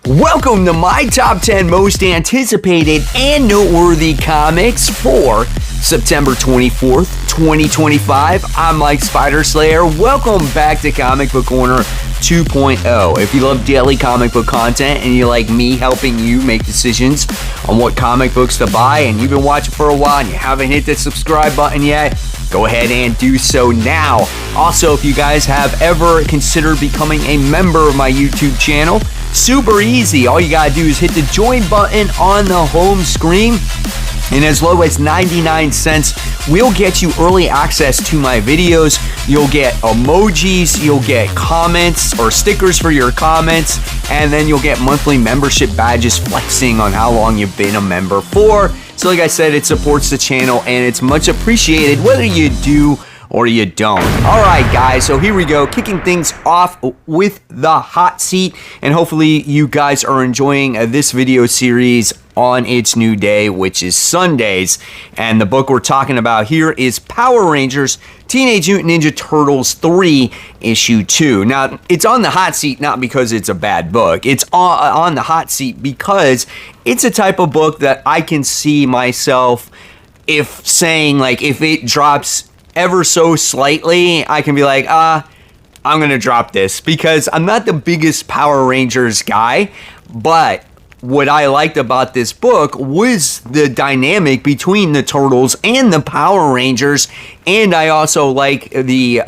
Welcome to my top 10 most anticipated and noteworthy comics for September 24th, 2025. I'm Mike Spider Slayer. Welcome back to Comic Book Corner 2.0. If you love daily comic book content and you like me helping you make decisions on what comic books to buy, and you've been watching for a while and you haven't hit the subscribe button yet, go ahead and do so now. Also, if you guys have ever considered becoming a member of my YouTube channel, super easy. All you gotta do is hit the join button on the home screen, and as low as 99 cents will get you early access to my videos. You'll get emojis, you'll get comments or stickers for your comments, and then you'll get monthly membership badges flexing on how long you've been a member for. So like I said, it supports the channel and it's much appreciated whether you do or you don't. All right, guys, so here we go, kicking things off with the hot seat, and hopefully you guys are enjoying this video series on its new day, which is Sundays. And the book we're talking about here is Power Rangers Teenage Mutant Ninja Turtles 3 issue 2. Now, it's on the hot seat not because it's a bad book. It's on the hot seat because it's a type of book that I can see myself if it drops ever so slightly, I can be like, I'm gonna drop this, because I'm not the biggest Power Rangers guy, but what I liked about this book was the dynamic between the Turtles and the Power Rangers, and I also like the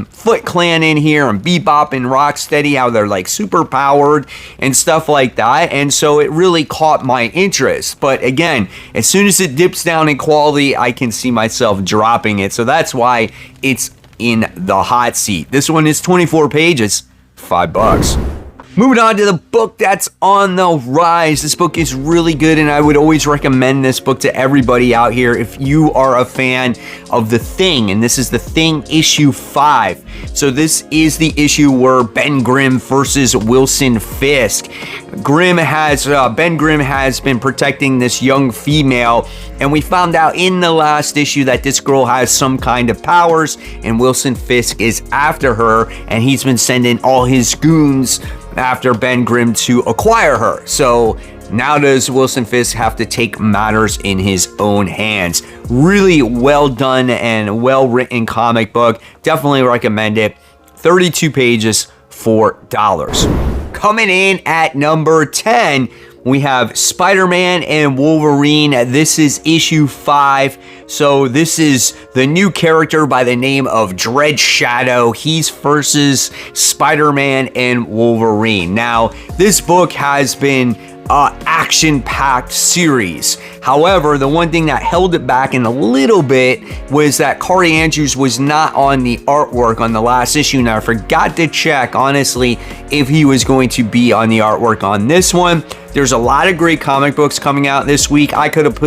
Foot Clan in here, and Bebop and Rocksteady, how they're like super powered and stuff like that, and so it really caught my interest. But again, as soon as it dips down in quality, I can see myself dropping it, so that's why it's in the hot seat. This one is 24 pages, $5. Moving on to the book that's on the rise. This book is really good, and I would always recommend this book to everybody out here if you are a fan of The Thing, and this is The Thing issue 5. So this is the issue where Ben Grimm versus Wilson Fisk. Ben Grimm has been protecting this young female, and we found out in the last issue that this girl has some kind of powers, and Wilson Fisk is after her, and he's been sending all his goons after Ben Grimm to acquire her. So now does Wilson Fisk have to take matters in his own hands. Really well done and well written comic book. Definitely recommend it. 32 pages, $4. Coming in at number 10, we have Spider-Man and Wolverine. This is issue 5. So this is the new character by the name of Dread Shadow. He's versus Spider-Man and Wolverine. Now, this book has been action-packed series. However, the one thing that held it back in a little bit was that Corey Andrews was not on the artwork on the last issue. Now, I forgot to check, honestly, if he was going to be on the artwork on this one. There's a lot of great comic books coming out this week. I could have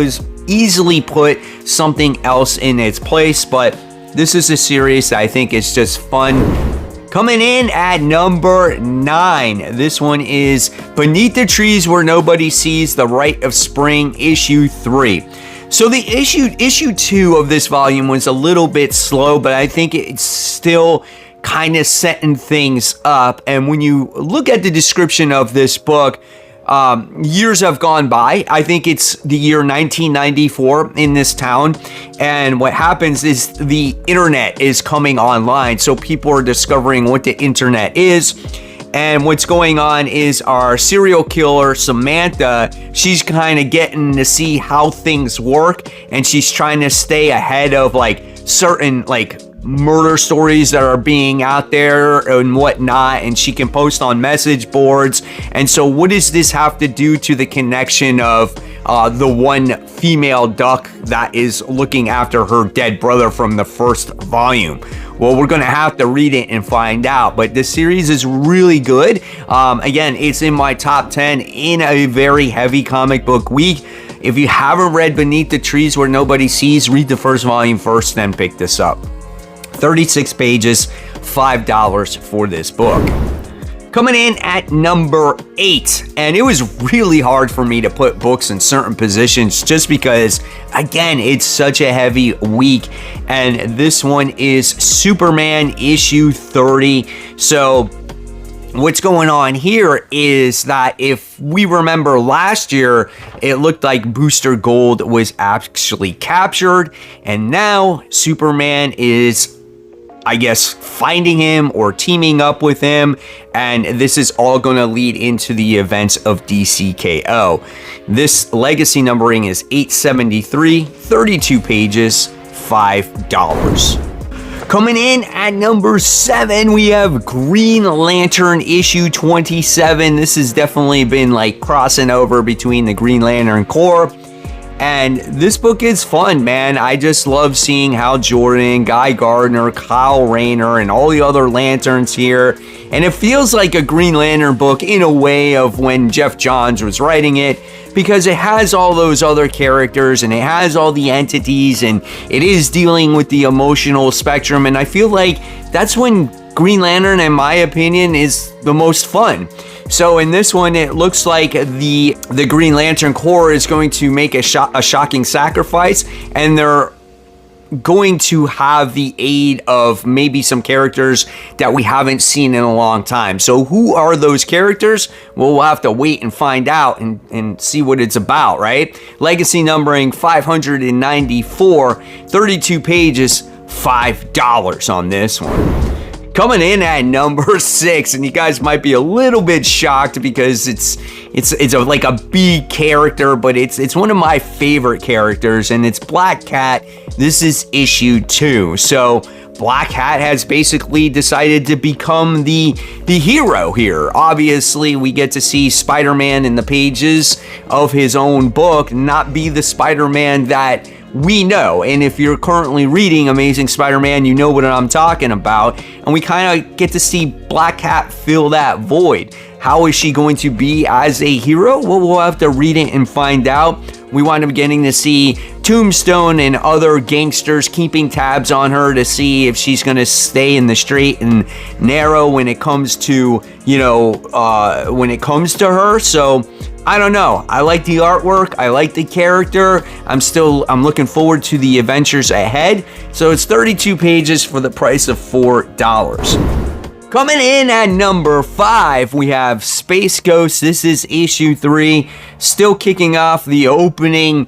easily put something else in its place, but this is a series that I think is just fun. Coming in at number 9, this one is Beneath the Trees Where Nobody Sees, The Rite of Spring, issue 3. So the issue 2 of this volume was a little bit slow, but I think it's still kind of setting things up. And when you look at the description of this book, years have gone by. I think it's the year 1994 in this town, and what happens is the internet is coming online, so people are discovering what the internet is. And what's going on is our serial killer, Samantha, she's kind of getting to see how things work, and she's trying to stay ahead of certain murder stories that are being out there and whatnot, and she can post on message boards. And so what does this have to do to the connection of the one female duck that is looking after her dead brother from the first volume? Well, we're gonna have to read it and find out, but this series is really good. Again, it's in my top 10 in a very heavy comic book week. If you haven't read Beneath the Trees Where Nobody Sees, read the first volume first, then pick this up. 36 pages, $5 for this book. Coming in at number 8, and it was really hard for me to put books in certain positions just because, again, it's such a heavy week, and this one is Superman issue 30. So what's going on here is that if we remember last year, it looked like Booster Gold was actually captured, and now Superman is, I guess, finding him or teaming up with him, and this is all going to lead into the events of DCKO. This legacy numbering is 873, 32 pages, $5. Coming in at number 7, we have Green Lantern issue 27. This has definitely been like crossing over between the Green Lantern Corps. And this book is fun, man. I just love seeing Hal Jordan, Guy Gardner, Kyle Rayner, and all the other Lanterns here. And it feels like a Green Lantern book in a way of when Jeff Johns was writing it, because it has all those other characters and it has all the entities and it is dealing with the emotional spectrum. And I feel like that's when Green Lantern, in my opinion, is the most fun. So in this one, it looks like the Green Lantern Corps is going to make a shocking sacrifice, and they're going to have the aid of maybe some characters that we haven't seen in a long time. So who are those characters? Well, we'll have to wait and find out and see what it's about, right? Legacy numbering 594, 32 pages, $5 on this one. Coming in at number 6, and you guys might be a little bit shocked because it's like a B character, but it's one of my favorite characters, and it's Black Cat. This is issue 2. So Black Cat has basically decided to become the hero here. Obviously, we get to see Spider-Man in the pages of his own book not be the Spider-Man that we know. And if you're currently reading Amazing Spider-Man, you know what I'm talking about. And we kind of get to see Black Cat fill that void. How is she going to be as a hero? Well, we'll have to read it and find out. We wind up getting to see Tombstone and other gangsters keeping tabs on her to see if she's going to stay in the straight and narrow when it comes to, when it comes to her. So I don't know. I like the artwork. I like the character. I'm looking forward to the adventures ahead. So it's 32 pages for the price of $4. Coming in at number 5, we have Space Ghost. This is issue 3. Still kicking off the opening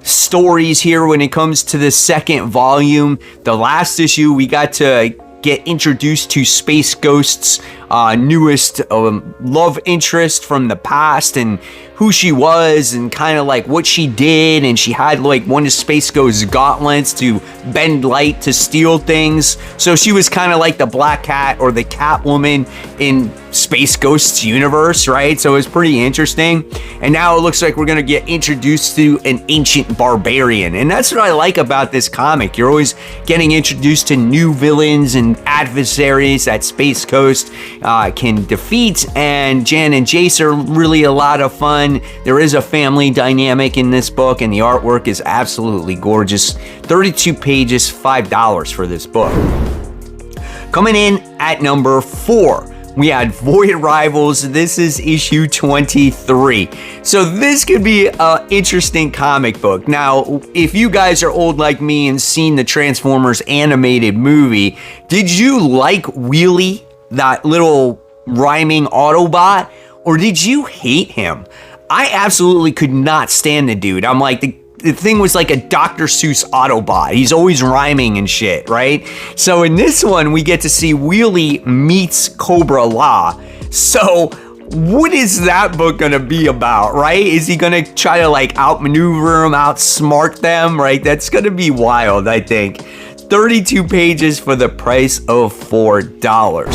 stories here when it comes to the second volume. The last issue, we got to get introduced to Space Ghost's newest love interest from the past and who she was and kind of like what she did. And she had like one of Space Ghost's gauntlets to bend light to steal things. So she was kind of like the Black Cat or the Catwoman in Space Ghost's universe, right? So it was pretty interesting. And now it looks like we're going to get introduced to an ancient barbarian. And that's what I like about this comic. You're always getting introduced to new villains and adversaries that Space Ghost can defeat. And Jan and Jace are really a lot of fun. There is a family dynamic in this book, and the artwork is absolutely gorgeous. 32 pages, $5 for this book. Coming in at number 4, we had Void Rivals. This is issue 23. So this could be an interesting comic book. Now, if you guys are old like me and seen the Transformers animated movie, did you like Wheelie, that little rhyming Autobot, or did you hate him? I absolutely could not stand the dude. I'm like, the thing was like a Dr. Seuss Autobot. He's always rhyming and shit, right? So in this one, we get to see Wheelie meets Cobra La. So what is that book gonna be about, right? Is he gonna try to like outmaneuver them, outsmart them, right? That's gonna be wild, I think. 32 pages for the price of $4.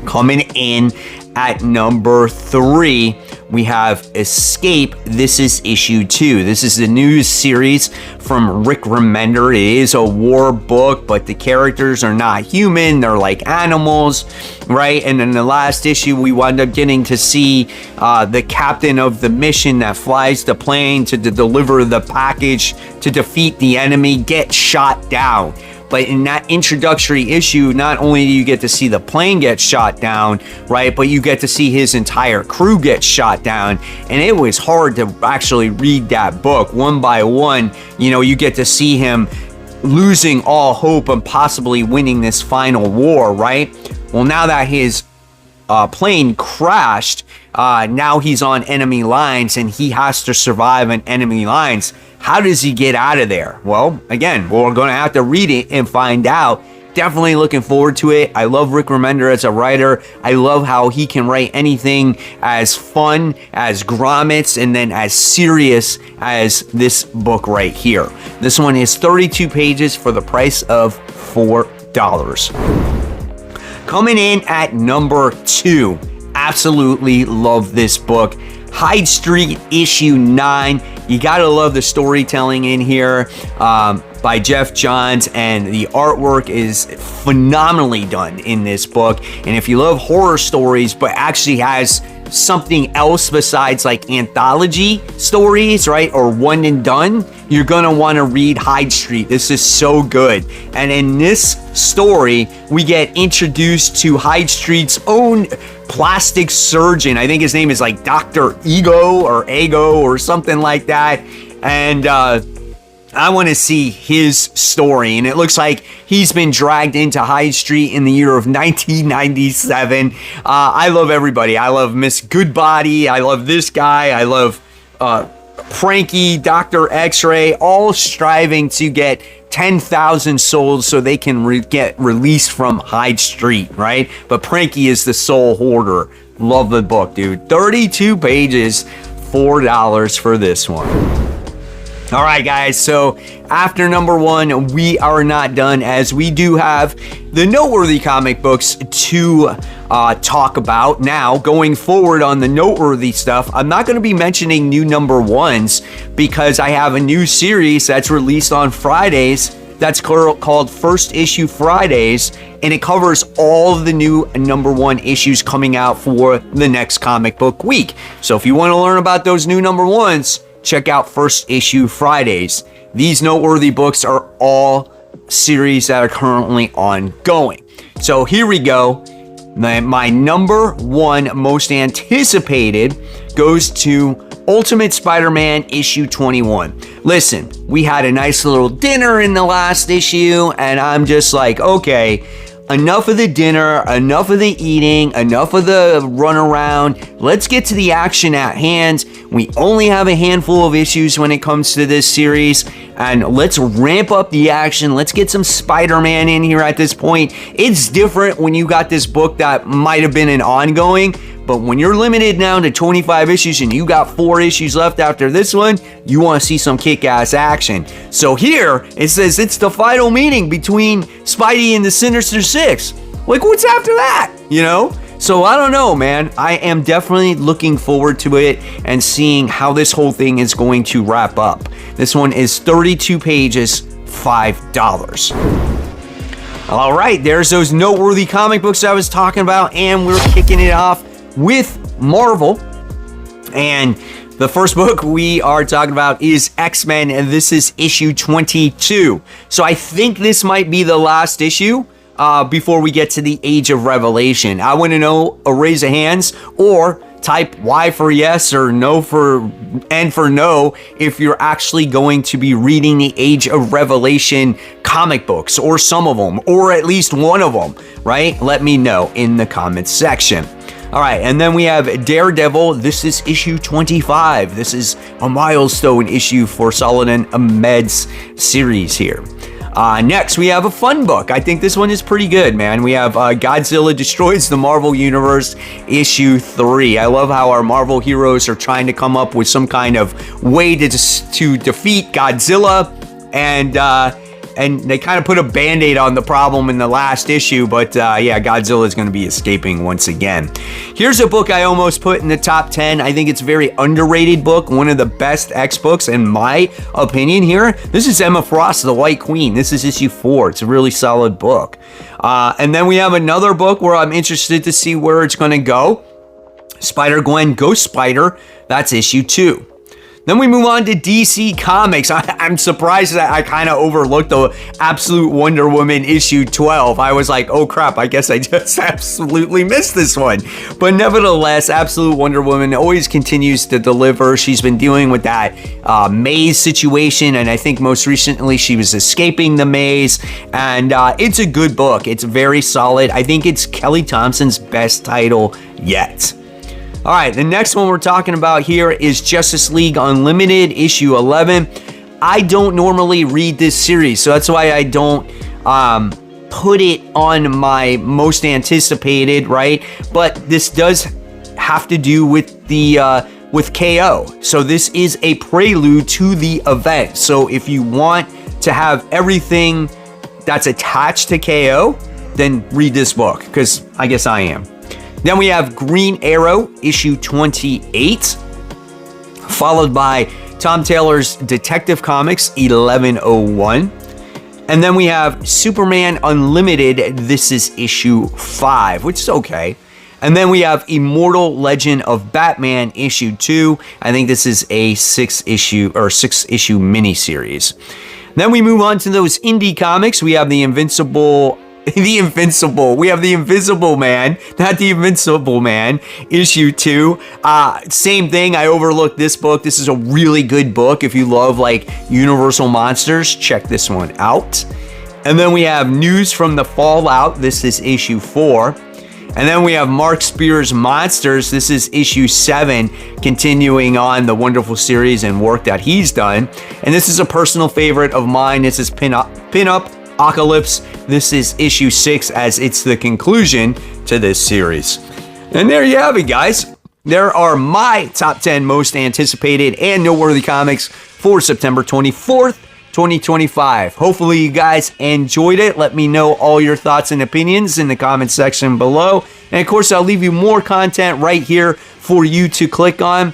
Coming in at number 3, we have Escape. This is issue 2. This is the new series from Rick Remender. It is a war book, but the characters are not human. They're like animals, right? And in the last issue, we wound up getting to see the captain of the mission that flies the plane to deliver the package to defeat the enemy get shot down. But in that introductory issue, not only do you get to see the plane get shot down, right, but you get to see his entire crew get shot down. And it was hard to actually read that book one by one. You get to see him losing all hope and possibly winning this final war, right? Well, now that his plane crashed. Now he's on enemy lines and he has to survive on enemy lines. How does he get out of there? Well, again, we're going to have to read it and find out. Definitely looking forward to it. I love Rick Remender as a writer. I love how he can write anything as fun as grommets and then as serious as this book right here. This one is 32 pages for the price of $4. Coming in at number 2. Absolutely love this book. Hyde Street issue 9. You gotta love the storytelling in here by Jeff Johns, and the artwork is phenomenally done in this book. And if you love horror stories but actually has something else besides like anthology stories, right, or one and done, you're gonna want to read Hyde Street. This is so good. And in this story, we get introduced to Hyde Street's own plastic surgeon. I think his name is like Dr. Ego or something like that. And I want to see his story. And it looks like he's been dragged into Hyde Street in the year of 1997. I love everybody. I love Miss Goodbody. I love this guy. I love Frankie, Dr. X-Ray, all striving to get 10,000 souls so they can get released from Hyde Street, right? But Pranky is the soul hoarder. Love the book, dude. 32 pages, $4 for this one. All right, guys, so after number 1, we are not done, as we do have the Noteworthy comic books to talk about. Now, going forward on the Noteworthy stuff, I'm not going to be mentioning new number 1s because I have a new series that's released on Fridays that's called First Issue Fridays, and it covers all of the new number 1 issues coming out for the next comic book week. So if you want to learn about those new number 1s, check out First Issue Fridays. These Noteworthy books are all series that are currently ongoing. So here we go. My number 1 most anticipated goes to Ultimate Spider-Man issue 21. Listen, we had a nice little dinner in the last issue, and I'm just like, okay, enough of the dinner, enough of the eating, enough of the runaround. Let's get to the action at hand. We only have a handful of issues when it comes to this series, and let's ramp up the action. Let's get some Spider-Man in here at this point. It's different when you got this book that might have been an ongoing, but when you're limited now to 25 issues and you got 4 issues left after this one, you want to see some kick-ass action. So here, it says it's the final meeting between Spidey and the Sinister Six. Like, what's after that? You know? So I don't know, man. I am definitely looking forward to it and seeing how this whole thing is going to wrap up. This one is 32 pages, $5. All right, there's those Noteworthy comic books I was talking about, and we're kicking it off with Marvel. And the first book we are talking about is X-Men, and this is issue 22. So I think this might be the last issue before we get to the Age of Revelation. I want to know a raise of hands, or type Y for yes or no for N for no if you're actually going to be reading the Age of Revelation comic books, or some of them, or at least one of them, right? Let me know in the comments section. All right, and then we have Daredevil. This is issue 25. This is a milestone issue for Saladin Ahmed's series here. Next, we have a fun book. I think this one is pretty good, man. We have Godzilla Destroys the Marvel Universe, issue 3. I love how our Marvel heroes are trying to come up with some kind of way to defeat Godzilla, and they kind of put a band-aid on the problem in the last issue, but yeah, Godzilla is going to be escaping once again. Here's a book I almost put in the top 10. I think it's a very underrated book, one of the best X books in my opinion here. This is Emma Frost, The White Queen. This is issue 4. It's a really solid book. And then we have another book where I'm interested to see where it's going to go. Spider-Gwen Ghost Spider. That's issue 2. Then we move on to DC Comics. I'm surprised that I kind of overlooked the Absolute Wonder Woman issue 12. I was like, oh crap, I guess I just absolutely missed this one. But nevertheless, Absolute Wonder Woman always continues to deliver. She's been dealing with that maze situation, and I think most recently she was escaping the maze. And it's a good book. It's very solid. I think it's Kelly Thompson's best title yet. All right, the next one we're talking about here is Justice League Unlimited, issue 11. I don't normally read this series, so that's why I don't put it on my most anticipated, right? But this does have to do with the with KO. So this is a prelude to the event. So if you want to have everything that's attached to KO, then read this book, because I guess I am. Then we have Green Arrow, issue 28, followed by Tom Taylor's Detective Comics 1101. And then we have Superman Unlimited, this is issue 5, which is okay. And then we have Immortal Legend of Batman, issue 2. I think this is a 6-issue miniseries. Then we move on to those indie comics. We have We have the Invisible Man, not the Invincible Man, issue 2. Same thing, I overlooked this book. This is a really good book. If you love like Universal Monsters, check this one out. And then we have News from the Fallout. This is issue 4. And then we have Mark Spear's Monsters. This is issue 7, continuing on the wonderful series and work that he's done. And this is a personal favorite of mine. This is Pinup Apocalypse. This is issue 6, as it's the conclusion to this series. And there you have it, guys. There are my top 10 most anticipated and noteworthy comics for September 24th, 2025. Hopefully you guys enjoyed it. Let me know all your thoughts and opinions in the comment section below. And of course, I'll leave you more content right here for you to click on.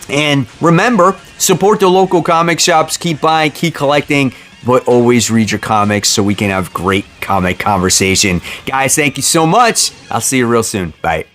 And remember, support the local comic shops. Keep buying, keep collecting, but always read your comics so we can have great comic conversation. Guys, thank you so much. I'll see you real soon. Bye.